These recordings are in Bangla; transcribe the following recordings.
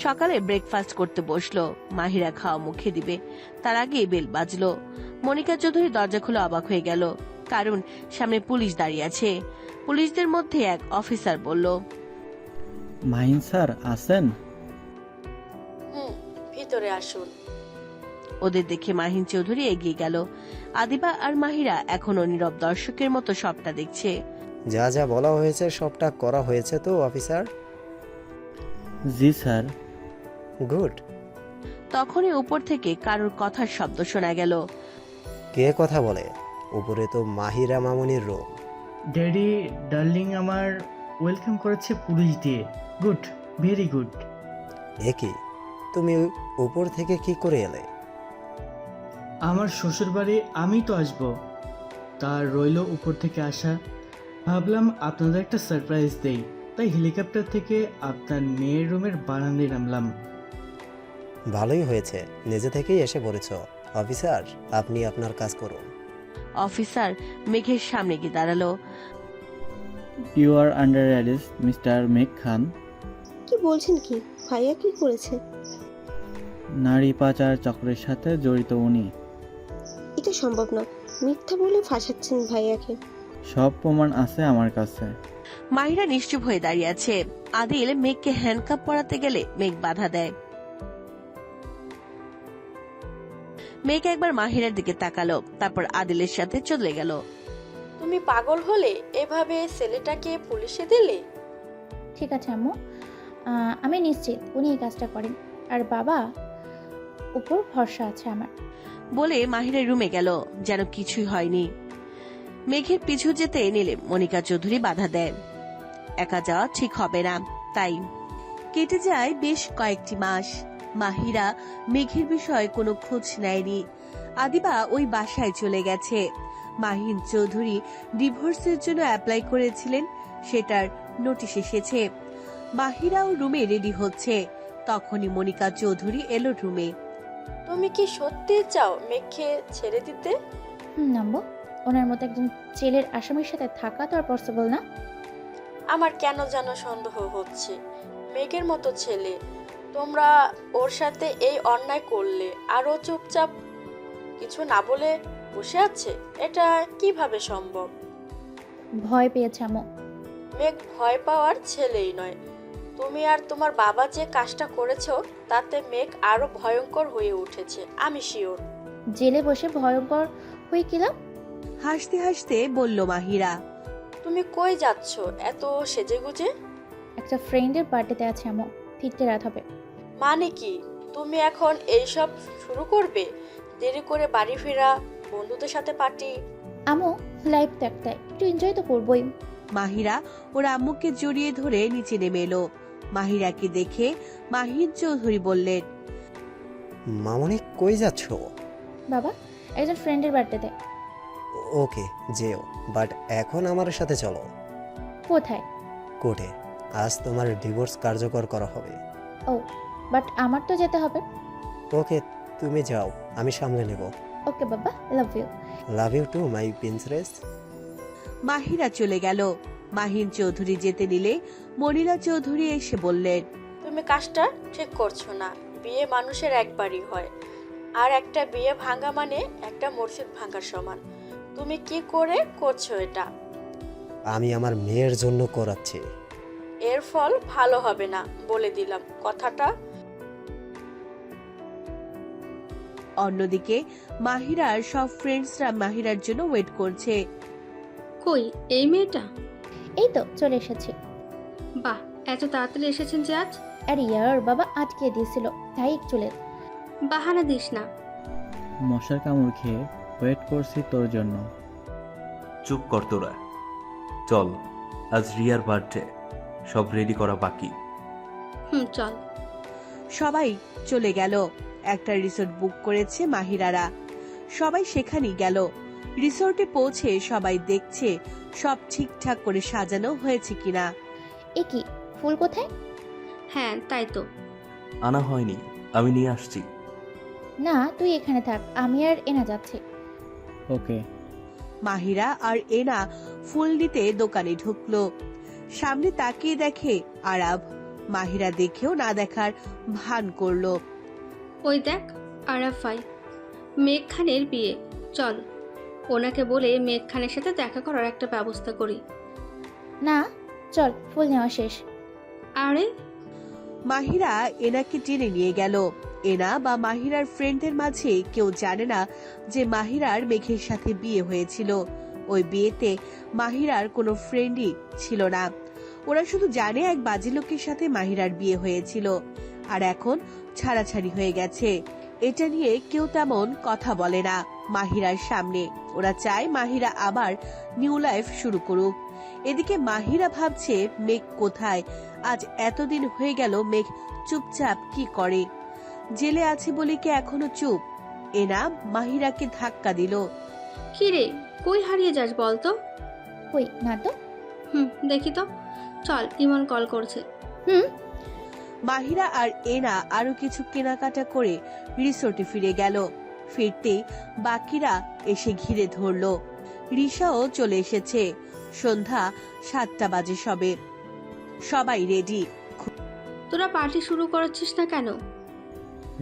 সকালে ব্রেকফাস্ট করতে বসলো। মাহিরা খাওয়া মুখে দিবে তার আগেই বেল বাজলো। মনিকা চৌধুরী দরজা খুলে অবাক হয়ে গেল, কারণ সামনে পুলিশ দাঁড়িয়ে আছে। পুলিশদের মধ্যে এক অফিসার বলল, মাহিন স্যার আছেন? ভিতরে আসুন। ওদের দেখে মাহিন চৌধুরী এগিয়ে গেল। আদিবা আর মাহিরা এখনো নীরব দর্শকের মতো সবটা দেখছে। যা যা বলা হয়েছে সবটা করা হয়েছে তো অফিসার? জি স্যার। গুড। তখনই উপর থেকে কারোর কথার শব্দ শোনা গেল। কে কথা বলে? উপরে তো মাহিরা মামুনির রুম। ড্যাডি ডার্লিং আমার ওয়েলকাম করেছে পুলিশ দিয়ে। Good, very good. কি তুমি উপর থেকে কি করে এলে? আমার শ্বশুরবাড়ি আমি তো আসবো, তার রইল উপর থেকে আসা। ভাবলাম আপনাদের একটা সারপ্রাইজ দেই, তাই হেলিকপ্টার থেকে আপনার মেয়ের রুমের বারান্দায় নামলাম। ভালোই হয়েছে, নিজে থেকেই এসে পড়েছ। অফিসার, আপনি আপনার কাজ করুন। অফিসার মেঘের সামনে গিয়ে দাঁড়ালো। You are under arrest mister Megh Khan. কি বলছেন কি? ভাইয়া কি করেছে? নারী পাচার চক্রের সাথে জড়িত উনি। এটা সম্ভব না, মিথ্যা বলে ফাঁসাচ্ছেন ভাইয়াকে। সব প্রমাণ আছে আমার কাছে। মাহিরা নিশ্চুপ হয়ে দাঁড়িয়ে আছে। আদিল মেঘকে হ্যান্ডকাপ পরাতে গেলে মেঘ বাধা দেয়। মেঘ একবার মাহিরার দিকে তাকালো, তারপর আদিলের সাথে চলে গেল। তুমি পাগল হলে এভাবে ছেলেটাকে পুলিশে দিলে? ঠিক আছে আম্মু, আমি নিশ্চিত উনি এই কাজটা করেন, আর বাবা উপর ভরসা আছে আমার। বলে মাহিরের রুমে গেল যেন কিছুই হয়নি। মেঘের পিছু যেতে নিলে মনিকা চৌধুরী বাধা দেন। একা যাওয়া ঠিক হবে না। তাই কেটে যায় বেশ কয়েকটি মাস। মাহিরা মেঘের বিষয়ে কোনো খোঁজ নেয়নি। আদিবা ওই বাসায় চলে গেছে। মাহিন চৌধুরী ডিভোর্সের জন্য অ্যাপ্লাই করেছিলেন, সেটার নোটিশ এসেছে। মাহিরাও রুমে রেডি হচ্ছে। তখনই মনিকা চৌধুরী এলো রুমে। তুমি কি সত্যি চাও মেঘকে ছেড়ে দিতে? নাম্বো, ওনার মতো একজন জেলের আসামির সাথে থাকা তো আর পসিবল না। আমার কেন যেন সন্দেহ হচ্ছে। মেঘের মতো ছেলে, তোমরা ওর সাথে এই অন্যায় করলে আর ও চুপচাপ কিছু না বলে বসে আছে, এটা কিভাবে সম্ভব? ভয় পেয়েছে আম্মু। মেঘ ভয় পাওয়ার ছেলেই নয়। তুমি আর তোমার বাবা যে কাজটা করেছো তাতে মেঘ আরো ভয়ঙ্কর হয়ে উঠেছে, আমি শিওর। জেলে বসে ভয়ঙ্কর হয়ে গেলাম? হাসতে হাসতে বলল মাহিরা। তুমি কই যাচ্ছ এত সেজেগুজে? একটা ফ্রেন্ডের বার্থডেতে আছে আম্মু, 3টে রাত হবে। মানে কি তুমি এখন এইসব শুরু করবে? দেরি করে বাড়ি ফেরা, বন্ধুদের সাথে পার্টি। আম্মু, লাইফ তো একটাই, একটু এনজয় তো করবোই। মাহিরা ওর আম্মুকে জড়িয়ে ধরে নিচে নেমে এলো। মাহিরাকে দেখে মাহিন চৌধুরী বললেন, মামুনি কই যাচ্ছ? বাবা, একজন ফ্রেন্ডের বার্থডেতে। ওকে যেও, বাট এখন আমার সাথে চলো। কোথায়? কোর্টে। আজ তোমার ডিভোর্স কার্যকর করা হবে। ও, বাট আমার তো যেতে হবে। ওকে, তুমি যাও, আমি সামলে নেব। ওকে বাবা, love you. Love you too my princess. Mahira চলে গেল। মাহিন চৌধুরী যেতে নিলে মনিরা চৌধুরী এসে বললেন, তুমি কাজটা ঠিক করছো না। বিয়ে মানুষের একবারই হয়, আর একটা বিয়ে ভাঙা মানে একটা মসজিদ ভাঙার সমান। তুমি কি করে করছো এটা? আমি আমার মেয়ের জন্য করাচ্ছি। এর ফল ভালো হবে না, বলে দিলাম কথাটা। অন্যদিকে মাহিরার সব ফ্রেন্ডসরা মাহিরার জন্য ওয়েট করছে। কই এই মেয়েটা? এই তো চলে এসেছি। বাহ, এত তাড়াতাড়ি এসেছেন যে আজ? আর ইয়ার বাবা আটকে দিয়েছিল, তাই একটু লেট। বাহানা দিস না। মশার কামড় খেয়ে ওয়েট করছি তোর জন্য। চুপ কর তোরা, চল, আজ রিয়ার বার্থডে, সব রেডি করা বাকি। চল। সবাই চলে গেল। একটা রিসোর্ট বুক করেছে মাহিরারা। সবাই সেখানেই গেল। রিসোর্টে পৌঁছে সবাই দেখছে সব ঠিকঠাক করে সাজানো হয়েছে কিনা। এ কি, ফুল কোথায়? হ্যাঁ তাই তো। আনা হয়নি, আমি নিয়ে আসছি। না, তুই এখানে থাক, আমি আর এনা যাচ্ছি। ওকে। মাহিরা আর এনা ফুল নিতে দোকানে ঢুকলো। সামনে তাকিয়ে দেখে আরাব। মাহিরা দেখেও না দেখার ভান করলো। ওই দেখ আরাফ ভাই, মেঘ খানের বিয়ে, চল ওনাকে বলে মেঘ খানের সাথে দেখা করার একটা ব্যবস্থা করি। না, চল, ফুল নেওয়া শেষ। আরে মাহিরা এনাকে টেনে নিয়ে গেল। এনা বা মাহিরার ফ্রেন্ডদের মাঝে কেউ জানে না যে মাহিরার মেঘের সাথে বিয়ে হয়েছিল। ওই বিয়েতে মাহিরার কোনো ফ্রেন্ডই ছিল না। ওরা শুধু জানে এক বাজে লোকের সাথে মাহিরার বিয়ে হয়েছিল, আর এখন ছাড়াছাড়ি হয়ে গেছে। এটা নিয়ে কেউ তেমন কথা বলে না মাহিরার সামনে। ওরা চায় মাহিরা আবার নিউ লাইফ শুরু করুক। এদিকে মাহিরা ভাবছে মেঘ কোথায়। আজ এতদিন হয়ে গেল, মেঘ চুপচাপ কি করে? জেলে আছে বলে কি এখনো চুপ? এনা মাহিরাকে ধাক্কা দিল। কি রে, কই হারিয়ে যাস বলতো? কই না তো। দেখি তো, চল, ইমন কল করছে। মাহিরা আর এনা আরো কিছু কেনাকাটা করে রিসোর্টে ফিরে গেল। ফিরতেই বাকিরা এসে ঘিরে ধরলো। রিশাও চলে এসেছে। সন্ধ্যা 7টা বাজে সবে। সবাই রেডি। তোরা পার্টি শুরু করেছিস না কেন?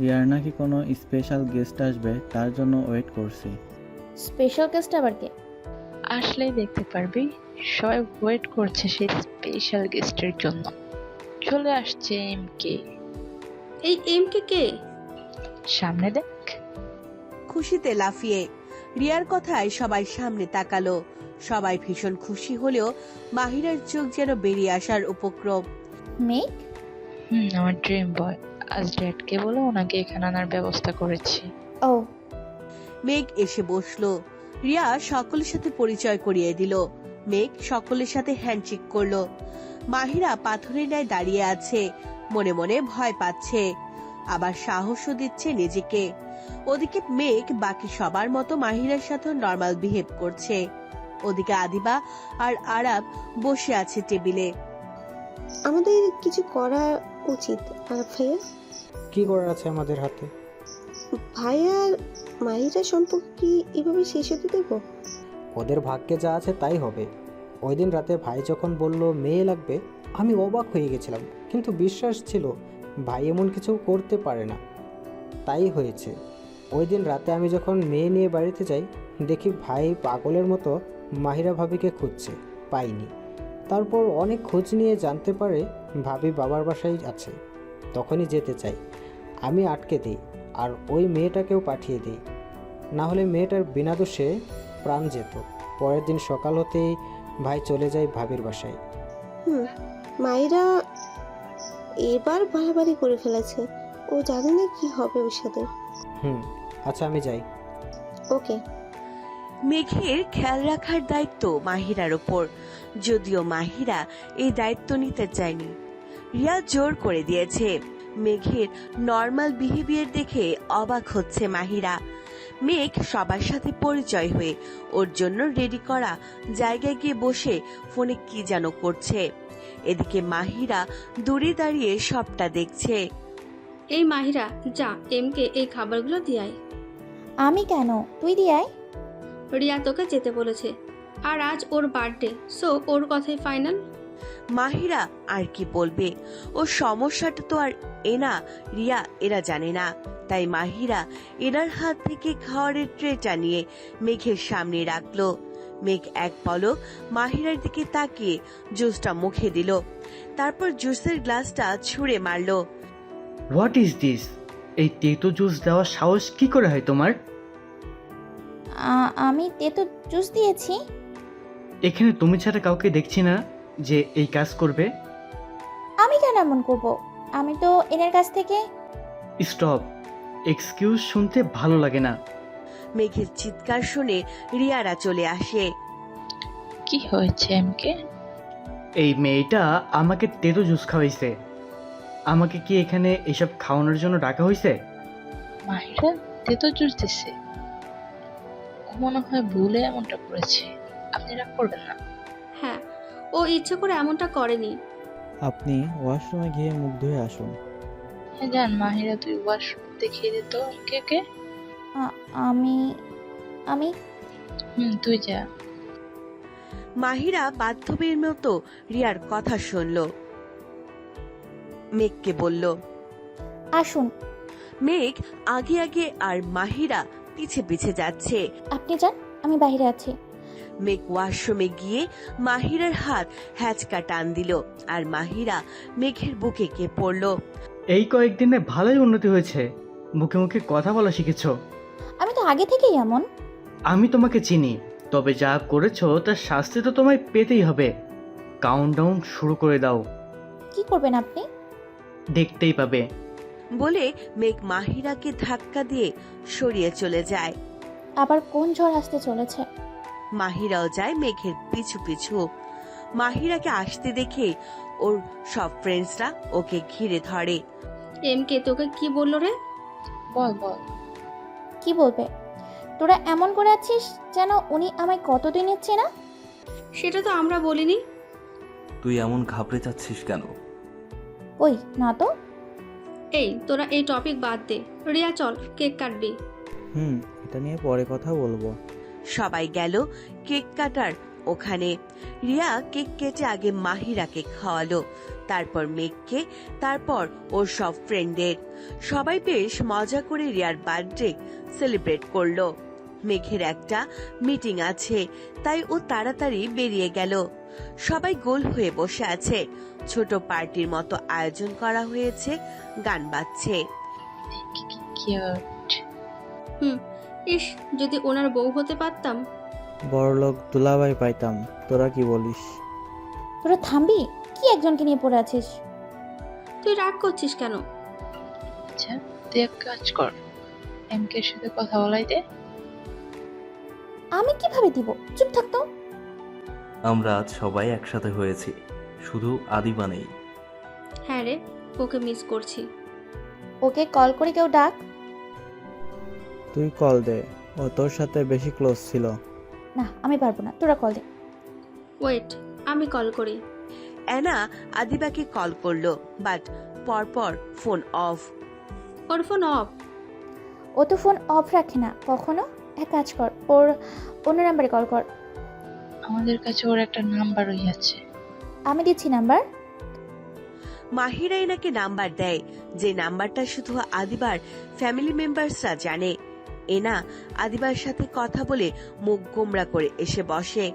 রিয়ার নাকি কোনো স্পেশাল গেস্ট আসবে, তার জন্য ওয়েট করছি। স্পেশাল গেস্ট আবার কে? আসলেই দেখতে পারবি, সবাই ওয়েট করছে সেই স্পেশাল গেস্টের জন্য। চলে আসছে এমকে। এই এমকে কে? সামনে দেখ। খুশিতে লাফিয়ে রিয়ার কথায় সবাই সামনে তাকালো। সবাই ভীষণ খুশি হলেও মাহিরার চোখ যেন বেরিয়ে আসার উপক্রম। মেঘ? আমার ড্রিম বয়। আজ ড্যাডকে বলে ওনাকে এখানে আনার ব্যবস্থা করেছি। ও। মেঘ এসে বসলো। রিয়া সকলের সাথে পরিচয় করিয়ে দিল। মেঘ সকলের সাথে হ্যান্ডশেক করলো। মাহিরা পাথরের ন্যায় দাঁড়িয়ে আছে, মনে মনে ভয় পাচ্ছে, আবার সাহসও দিচ্ছে নিজেকে। ওদিকে মেঘ বাকি সবার মতো মাহিরার সাথে নর্মাল বিহেভ করছে। ওদিকে আদিবা আর আরাব বসে আছে টেবিলে। আমাদের কিছু করা উচিত। আর ভাইয়া? কি করার আছে আমাদের হাতে? ভাইয়া আর মাহিরা সম্পর্ক কি এভাবে শেষ হতে দেবো? ওদের ভাগ্যে যা আছে তাই হবে। ওই দিন রাতে ভাই যখন বলল মেয়ে লাগবে, আমি অবাক হয়ে গেছিলাম, কিন্তু বিশ্বাস ছিল ভাই এমন কিছু করতে পারে না। তাই হয়েছে। ওই দিন রাতে আমি যখন মেয়ে নিয়ে বাড়িতে যাই, দেখি ভাই পাগলের মতো মাহিরা ভাবিকে খুঁজছে, পাইনি। তারপর অনেক খোঁজ নিয়ে জানতে পারে ভাবি বাবার বাসায় আছে। তখনই যেতে চাই, আমি আটকে দিই আর ওই মেয়েটাকেও পাঠিয়ে দিই, না হলে মেয়েটার বিনা দোষে প্রাণ যেত। পরের দিন সকাল হতেই ভাই চলে যায় ভাবির বাসায়। মাহিরা এবার বাড়াবাড়ি করে ফেলেছে। ও জানে না কি হবে ওর সাথে। আচ্ছা আমি যাই। ওকে। মেঘের খেয়াল রাখার দায়িত্ব মাহিরার ওপর, যদিও মাহিরা এই দায়িত্ব নিতে চায়নি। রিয়া জোর করে দিয়েছে। মেঘের নর্মাল বিহেভিয়ার দেখে অবাক হচ্ছে মাহিরা। মেঘ সবার সাথে পরিচয় হয়ে ওর জন্য রেডি করা জায়গায় গিয়ে বসে ফোনে কি যেন করছে। এদিকে মাহিরা দূরে দাঁড়িয়ে সবটা দেখছে। এই মাহিরা, যা এমকে এই খাবারগুলো দিয়ে আয়। আমি কেন? তুই দিয়ে আয়। রিয়া তোকে যেতে বলেছে, আর আজ ওর বার্থডে, সো ওর কথাই ফাইনাল। মাহিরা আর কি বলবে? ওর সমস্যাটা তো আর এনা রিয়া এরা জানে না। তাই মাহিরা এনার হাত থেকে খাওয়ারের ট্রেটা নিয়ে মেঘের সামনে রাখলো। মেঘ এক পলক মাহিরার দিকে তাকিয়ে জুসটা মুখে দিল, তারপর জুসের গ্লাসটা ছুঁড়ে মারলো। What is this? এই তেতো জুস দেওয়ার সাহস কি করে হয় তোমার? আমি তেতো জুস দিয়েছি? এখানে তুমি ছাড়া কাউকে দেখছি না যে এই কাজ করবে। আমি কেন এমন করব? আমি তো এনার কাছ থেকে। স্টপ। এক্সকিউজ শুনতে ভালো লাগে না। মেঘের চিৎকার শুনে রিয়ারা চলে আসে। কি হয়েছে এমকে? এই মেয়েটা আমাকে তেতো জুস খাওয়াইছে। আমাকে কি এখানে এসব খাওয়ানোর জন্য ডাকা হয়েছে? মাহিরা তেতো জুস দিছে। ও মনে হয় ভুলে এমনটা করেছে। আপনি রাগ করবেন না। হ্যাঁ, ও ইচ্ছে করে এমনটা করেনি। আপনি ওয়াশরুমে গিয়ে মুখ ধুয়ে আসুন। হ্যাঁ যান, মাহিরা তুই ওয়াশরুম দেখিয়ে দিত এমকে। আমি তুই যা। মাহিরা বাধ্যবের মতো রিয়ার কথা শুনল। মেঘকে বলল। আসুন। মেঘ আগে আগে আর মাহিরা পিছে পিছে যাচ্ছে। আপনি যান, আমি বাইরে আছি। মেঘ ওয়াশরুমে গিয়ে মাহিরার হাত হ্যাচকা টান দিল, আর মাহিরা মেঘের বুকে কে পড়ল। এই কয়েকদিনে ভালোই উন্নতি হয়েছে, মুখে মুখে কথা বলা শিখেছো। আমি তো আগে থেকেই এমন। আমি তোমাকে চিনি, তবে যা করেছো তার শাস্তি তো তোমায় পেতেই হবে। কাউন্টডাউন শুরু করে দাও। কি করবেন আপনি? দেখতেই পাবে। বলে মেঘ মাহিরাকে ধাক্কা দিয়ে সরিয়ে চলে যায়। আবার কোন ঝড় আসতে চলেছে? মাহিরাও যায় মেঘের পিছু পিছু। মাহিরাকে আসতে দেখে ওর সব ফ্রেন্ডসরা ওকে ঘিরে ধরে। এমকে তোকে কি বললো রে? বল বল। কি বলবে? তোরা এমন করে আছিস যেন উনি আমায় কতদিনের চেনা। সেটা তো আমরা বলিনি। তুই এমন ঘাবড়ে যাচ্ছিস কেন? ওই না তো। এই তোরা এই টপিক বাদ দে। রিয়া চল, কেক কাটবি। এটা নিয়ে পরে কথা বলবো। সবাই গেল কেক কাটার ওখানে। রিয়া কেক কেটে আগে মাহিরাকে খাওয়ালো, তারপর মেঘকে, তারপর ওর সব ফ্রেন্ডদের। সবাই বেশ মজা করে রিয়ার বার্থডে সেলিব্রেট করলো। মেঘের একটা মিটিং আছে, তাই ও তাড়াতাড়ি বেরিয়ে গেল। সবাই গোল হয়ে বসে আছে। ছোট পার্টির মতো আয়োজন করা হয়েছে, গান বাজছে। কিউট। ইস, যদি ওনার বউ হতে পারতাম। বড়লোক দুলাভাই পাইতাম। তোরা কি বলিস? তোরা থামবি? কি একজনকে নিয়ে পড়ে আছিস? তুই রাগ করছিস কেন? আচ্ছা তুই এক কাজ কর, এমকে এর সাথে কথা বলাই দে। আমি কিভাবে দিব? চুপ থাকতো। আমরা আজ সবাই একসাথে হয়েছি, শুধু আদিবা নেই। হ্যাঁ রে, ওকে মিস করছি। ওকে কল করে কেউ ডাক। তুই কল দে, ও তোর সাথে বেশি ক্লোজ ছিল। না আমি পারবো না, তোরা কল দে। ওয়েট, আমি কল করি। অ্যানা আদিবাকে কল করলো, বাট পরপর ফোন অফ। ওর ফোন অফ? ও তো ফোন অফ রাখে না কখনো। এক কাজ কর, ওর অন্য নাম্বারে কল কর। আমাদের কাছে ওর একটা নাম্বারই আছে। আমি দিচ্ছি নাম্বার। মাহিরা এনাকে নাম্বার দেয়, যে নাম্বারটা শুধু আদিবার ফ্যামিলি মেম্বার্সরা জানে। এনা আদিবার সাথে কথা বলে মুখ গোমরা করে এসে বসে।